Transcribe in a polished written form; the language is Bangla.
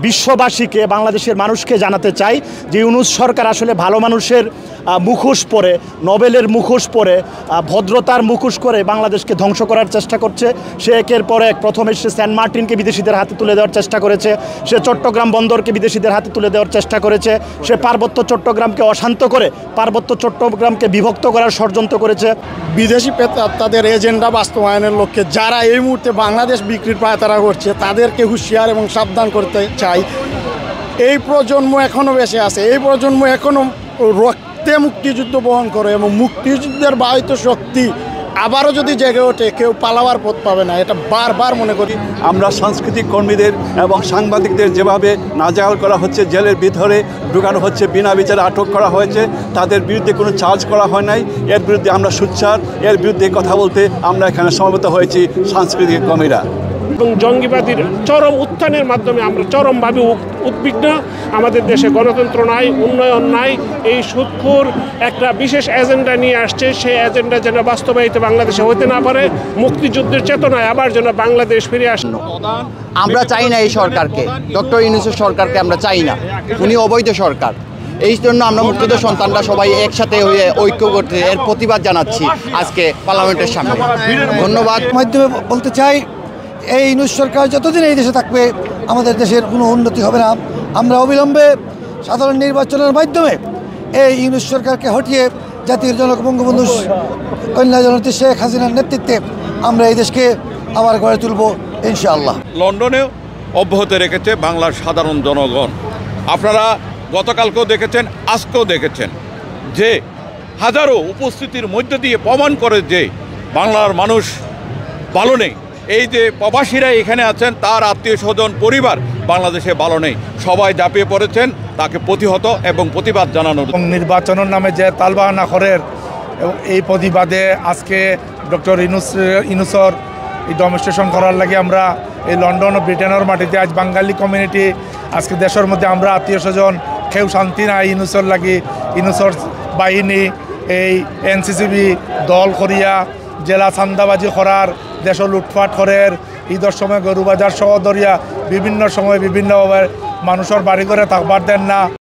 বিশ্ববাসীকে, বাংলাদেশের মানুষকে জানাতে চাই যে ইউনূস সরকার আসলে ভালো মানুষের মুখোশ পরে, নোবেলের মুখোশ পরে, ভদ্রতার মুখোশ করে বাংলাদেশকে ধ্বংস করার চেষ্টা করছে। সে একের পর এক, প্রথমে সে সেন্ট মার্টিনকে বিদেশিদের হাতে তুলে দেওয়ার চেষ্টা করেছে, সে চট্টগ্রাম বন্দরকে বিদেশিদের হাতে তুলে দেওয়ার চেষ্টা করেছে, সে পার্বত্য চট্টগ্রামকে অশান্ত করে পার্বত্য চট্টগ্রামকে বিভক্ত করার ষড়যন্ত্র করেছে। বিদেশি তাদের এজেন্ডা বাস্তবায়নের লক্ষ্যে যারা এই মুহূর্তে বাংলাদেশ বিক্রির পায়তারা করছে তাদেরকে হুঁশিয়ার এবং সাবধান করতে চাই। এই প্রজন্ম এখনও বেঁচে আছে, এই প্রজন্ম এখনও রক্তে মুক্তিযুদ্ধ বহন করে এবং মুক্তিযুদ্ধের বাহিত শক্তি আবারও যদি জেগে ওঠে কেউ পালাবার পথ পাবে না, এটা বারবার মনে করি। আমরা সাংস্কৃতিক কর্মীদের এবং সাংবাদিকদের যেভাবে নাজেহাল করা হচ্ছে, জেলের ভিতরে ঢুকানো হচ্ছে, বিনা বিচারে আটক করা হয়েছে, তাদের বিরুদ্ধে কোনো চার্জ করা হয় নাই, এর বিরুদ্ধে আমরা সোচ্চার, এর বিরুদ্ধে কথা বলতে আমরা এখানে সমবেত হয়েছি সাংস্কৃতিক কর্মীরা। এবং জঙ্গিবাদীর চরম উত্থানের মাধ্যমে আমরা চরমভাবে উদ্বিগ্ন। আমাদের দেশে গণতন্ত্র নাই, উন্নয়ন নাই, এই সুদখোর একটা বিশেষ এজেন্ডা নিয়ে আসছে। সেই এজেন্ডা যেন বাস্তবায়িত বাংলাদেশে হতে না পারে, মুক্তিযুদ্ধের চেতনায় আবার যেন বাংলাদেশ ফিরে আসে। আমরা চাই না এই সরকারকে, ডক্টর ইউনূসের সরকারকে আমরা চাই না, উনি অবৈধ সরকার। এই জন্য আমরা মুক্তিযুদ্ধ সন্তানরা সবাই একসাথে হয়ে ঐক্য করতে এর প্রতিবাদ জানাচ্ছি আজকে পার্লামেন্টের সামনে। ধন্যবাদ। মাধ্যমে বলতে চাই, এই ইউনূস সরকার যতদিন এই দেশে থাকবে আমাদের দেশের কোনো উন্নতি হবে না। আমরা অবিলম্বে সাধারণ নির্বাচনের মাধ্যমে এই ইউনূস সরকারকে হটিয়ে জাতির জনক বঙ্গবন্ধু কন্যা জননেত্রী শেখ হাসিনার নেতৃত্বে আমরা এই দেশকে আবার গড়ে তুলব ইনশাআল্লাহ। লন্ডনেও অব্যাহত রেখেছে বাংলার সাধারণ জনগণ। আপনারা গতকালকেও দেখেছেন, আজকেও দেখেছেন যে হাজারো উপস্থিতির মধ্য দিয়ে প্রমাণ করে যে বাংলার মানুষ ভালো নেই। এই যে প্রবাসীরা এখানে আছেন, তার আত্মীয় স্বজন পরিবার বাংলাদেশে ভালো নেই, সবাই ঝাঁপিয়ে পড়েছেন তাকে প্রতিহত এবং প্রতিবাদ জানানোর। নির্বাচনের নামে যে তালবাহানা করের এই প্রতিবাদে আজকে ডক্টর ইউনূসর এই ডেমনস্ট্রেশন করার লাগে আমরা এই লন্ডন ও ব্রিটেনের মাটিতে আজ বাঙালি কমিউনিটি আজকে দেশের মধ্যে আমরা আত্মীয় স্বজন কেউ শান্তি নাই ইউনূসর লাগি। ইউনূসর বাহিনী এই এনসিসিবি দল করিয়া জেলা চান্দাবাজি করার, দেশ লুটফাট করের, ঈদের সময় গরু বাজার সহ ধরিয়া বিভিন্ন সময় বিভিন্নভাবে মানুষের বাড়ি করে থাকবার দেন না।